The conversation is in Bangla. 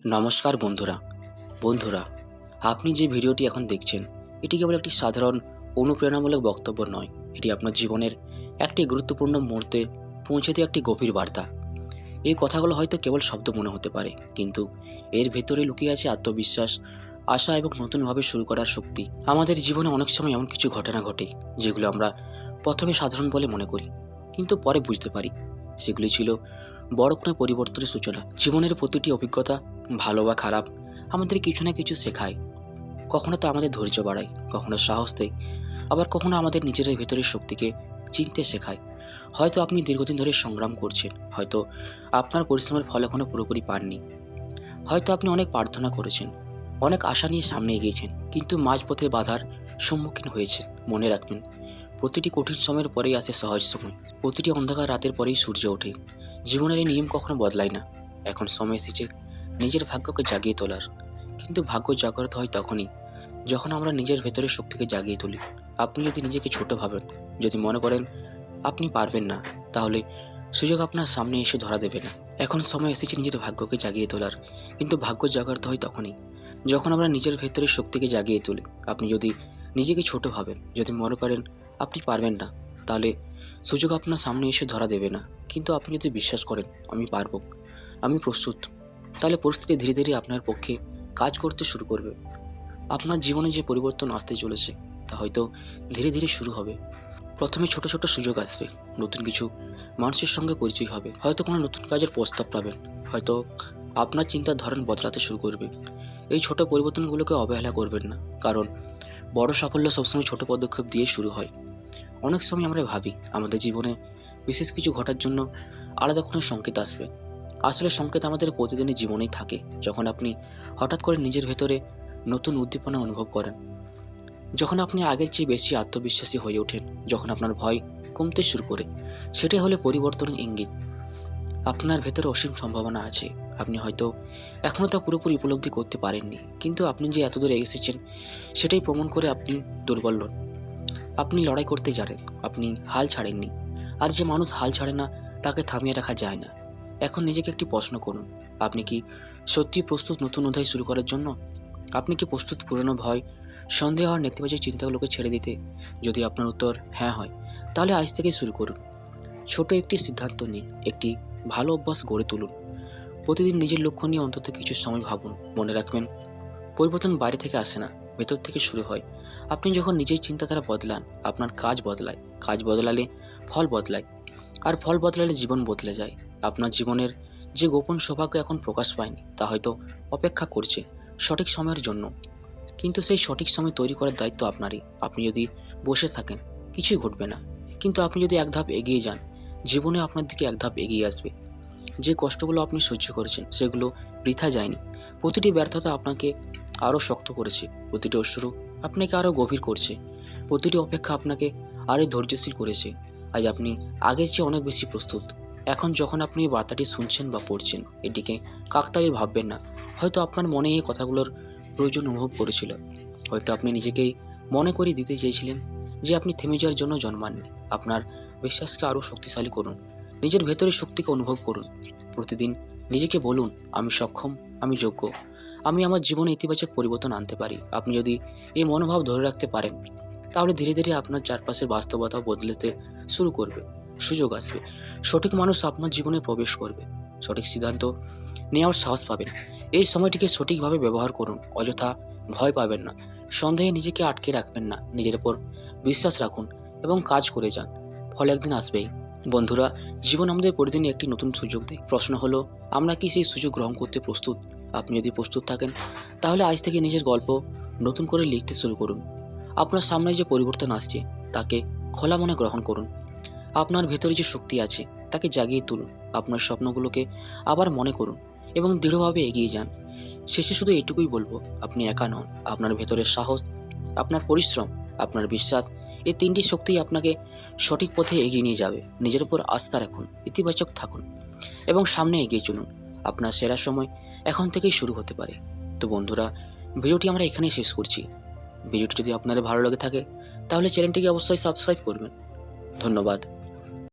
নমস্কার বন্ধুরা, আপনি যে ভিডিওটি এখন দেখছেন এটি কেবল একটি সাধারণ অনুপ্রেরণামূলক বক্তব্য নয়। এটি আপনার জীবনের একটি গুরুত্বপূর্ণ মুহূর্তে পৌঁছে দেওয়া একটি গভীর বার্তা। এই কথাগুলো হয়তো কেবল শব্দ মনে হতে পারে, কিন্তু এর ভেতরে লুকিয়ে আছে আত্মবিশ্বাস, আশা এবং নতুনভাবে শুরু করার শক্তি। আমাদের জীবনে অনেক সময় এমন কিছু ঘটনা ঘটে যেগুলো আমরা প্রথমে সাধারণ বলে মনে করি, কিন্তু পরে বুঝতে পারি সেগুলি ছিল বড় কোনো পরিবর্তনের সূচনা। জীবনের প্রতিটি অভিজ্ঞতা, ভালো বা খারাপ, আমাদের কিছু না কিছু শেখায়। কখনো তো আমাদের ধৈর্য বাড়ায়, কখনো সাহস দেয়, আবার কখনো আমাদের নিজেদের ভেতরের শক্তিকে চিনতে শেখায়। হয়তো আপনি দীর্ঘদিন ধরে সংগ্রাম করছেন, হয়তো আপনার পরিশ্রমের ফল এখনো পুরোপুরি পাননি, হয়তো আপনি অনেক প্রার্থনা করেছেন, অনেক আশা নিয়ে সামনে এগিয়েছেন, কিন্তু মাঝপথে বাধার সম্মুখীন হয়েছেন। মনে রাখবেন, প্রতিটি কঠিন সময়ের পরেই আসে সহজ সময়, প্রতিটি অন্ধকার রাতের পরেই সূর্য ওঠে। জীবনের এই নিয়ম কখনো বদলায় না। এখন সময় এসেছে নিজের ভাগ্যকে জাগিয়ে তোলার। কিন্তু ভাগ্য জাগ্রত হয় তখনই যখন আমরা নিজের ভেতরের শক্তিকে জাগিয়ে তুলি। আপনি যদি নিজেকে ছোট ভাবেন, যদি মনে করেন আপনি পারবেন না, তাহলে সুযোগ আপনার সামনে এসে ধরা দেবে না। এখন সময় এসেছে নিজের ভাগ্যকে জাগিয়ে তোলার। কিন্তু ভাগ্য জাগ্রত হয় তখনই যখন আমরা নিজের ভেতরের শক্তিকে জাগিয়ে তুলি। আপনি যদি নিজেকে ছোট ভাবেন, যদি মনে করেন আপনি পারবেন না, তাহলে সুযোগ আপনার সামনে এসে ধরা দেবে না। কিন্তু আপনি যদি বিশ্বাস করেন আমি পারবো, আমি প্রস্তুত, তাহলে পরিস্থিতি ধীরে ধীরে আপনার পক্ষে কাজ করতে শুরু করবে। আপনার জীবনে যে পরিবর্তন আসতে চলেছে তা হয়তো ধীরে ধীরে শুরু হবে। প্রথমে ছোট ছোট সুযোগ আসবে, নতুন কিছু মানুষের সঙ্গে পরিচয় হবে, হয়তো কোনো নতুন কাজের প্রস্তাব পাবেন, হয়তো আপনার চিন্তার ধরন বদলাতে শুরু করবে। এই ছোট পরিবর্তনগুলোকে অবহেলা করবেন না, কারণ বড় সাফল্য সবসময় ছোট পদক্ষেপ দিয়ে শুরু হয়। অনেক সময় আমরা ভাবি আমাদের জীবনে বিশেষ কিছু ঘটার জন্য আলাদা কোনো সংকেত আসবে। আসলে সংকেত আমাদের প্রতিদিনের জীবনেই থাকে। যখন আপনি হঠাৎ করে নিজের ভেতরে নতুন উদ্দীপনা অনুভব করেন, যখন আপনি আগের চেয়ে বেশি আত্মবিশ্বাসী হয়ে ওঠেন, যখন আপনার ভয় কমতে শুরু করে, সেটাই হলো পরিবর্তনের ইঙ্গিত। আপনার ভেতরে অসীম সম্ভাবনা আছে। আপনি হয়তো এখনও তা পুরোপুরি উপলব্ধি করতে পারেননি, কিন্তু আপনি যে এত দূরে এসেছেন সেটাই প্রমাণ করে আপনি দুর্বল নন। আপনি লড়াই করতে জানেন, আপনি হাল ছাড়েননি। আর যে মানুষ হাল ছাড়ে না তাকে থামিয়ে রাখা যায় না। এখন নিজেকে একটি প্রশ্ন করুন, আপনি কি সত্যি প্রস্তুত নতুন অধ্যায় শুরু করার জন্য? আপনি কি প্রস্তুত পুরনো ভয়, সন্দেহ আর নেতিবাচক চিন্তাগুলোকে ছেড়ে দিতে? যদি আপনার উত্তর হ্যাঁ হয়, তাহলে আজ থেকে শুরু করুন। ছোট একটি সিদ্ধান্ত নিন, একটি ভালো অভ্যাস গড়ে তুলুন। প্রতিদিন নিজের লক্ষ্য নিয়ে অন্তত কিছু সময় ভাবুন। মনে রাখবেন, পরিবর্তন বাইরে থেকে আসে না, ভেতর থেকে শুরু হয়। আপনি যখন নিজের চিন্তাধারা বদলান, আপনার কাজ বদলায়, কাজ বদলালে ফল বদলায়, আর ফল বদলালে জীবন বদলে যায়। আপনার জীবনের যে গোপন সৌভাগ্য এখন প্রকাশ পায়নি তা হয়তো অপেক্ষা করছে সঠিক সময়ের জন্য। কিন্তু সেই সঠিক সময় তৈরি করার দায়িত্ব আপনারই। আপনি যদি বসে থাকেন, কিছুই ঘটবে না। কিন্তু আপনি যদি এক ধাপ এগিয়ে যান, জীবনে আপনার দিকে এক ধাপ এগিয়ে আসবে। যে কষ্টগুলো আপনি সহ্য করেছেন সেগুলো বৃথা যায়নি। প্রতিটি ব্যর্থতা আপনাকে আরও শক্ত করেছে, প্রতিটি অশ্রু আপনাকে আরও গভীর করছে, প্রতিটি অপেক্ষা আপনাকে আরও ধৈর্যশীল করেছে। আজ আপনি আগের চেয়ে অনেক বেশি প্রস্তুত। এখন যখন আপনি এই বার্তাটি শুনছেন বা পড়ছেন, এটিকে কাকতালীয় ভাববেন না। হয়তো আপনার মনে এই কথাগুলোর প্রয়োজন অনুভব করেছিল, হয়তো আপনি নিজেকেই মনে করিয়ে দিতে চেয়েছিলেন যে আপনি থেমে যাওয়ার জন্য জন্মাননি। আপনার বিশ্বাসকে আরও শক্তিশালী করুন, নিজের ভেতরের শক্তিকে অনুভব করুন। প্রতিদিন নিজেকে বলুন, আমি সক্ষম, আমি যোগ্য, আমি আমার জীবনে ইতিবাচক পরিবর্তন আনতে পারি। আপনি যদি এই মনোভাব ধরে রাখতে পারেন, তাহলে ধীরে ধীরে আপনার চারপাশের বাস্তবতাও বদলাতে শুরু করবে। সুযোগ আসবে, সঠিক মানুষ আপনার জীবনে প্রবেশ করবে, সঠিক সিদ্ধান্ত নেওয়ার সাহস পাবেন। এই সময়টিকে সঠিকভাবে ব্যবহার করুন, অযথা ভয় পাবেন না, সন্দেহে নিজেকে আটকে রাখবেন না। নিজের উপর বিশ্বাস রাখুন এবং কাজ করে যান, ফল একদিন আসবেই। বন্ধুরা, জীবন আমাদের প্রতিদিনই একটি নতুন সুযোগ দেয়। প্রশ্ন হলো, আমরা কি সেই সুযোগ গ্রহণ করতে প্রস্তুত? আপনি যদি প্রস্তুত থাকেন, তাহলে আজ থেকে নিজের গল্প নতুন করে লিখতে শুরু করুন। আপনার সামনে যে পরিবর্তন আসছে তাকে খোলা মনে গ্রহণ করুন। আপনার ভেতরে যে শক্তি আছে তাকে জাগিয়ে তুলুন। আপনার স্বপ্নগুলোকে আবার মনে করুন এবং দৃঢ়ভাবে এগিয়ে যান। শেষে শুধু এটুকুই বলবো, আপনি একা নন। আপনার ভেতরের সাহস, আপনার পরিশ্রম, আপনার বিশ্বাস, এই তিনটি শক্তিই আপনাকে সঠিক পথে এগিয়ে নিয়ে যাবে। নিজের উপর আস্থা রাখুন, ইতিবাচক থাকুন এবং সামনে এগিয়ে চলুন। আপনার সেরা সময় এখন থেকেই শুরু হতে পারে। তো বন্ধুরা, ভিডিওটি আমরা এখানেই শেষ করছি। ভিডিওটি যদি আপনাদের ভালো লেগে থাকে তাহলে চ্যানেলটিকে অবশ্যই সাবস্ক্রাইব করবেন। ধন্যবাদ।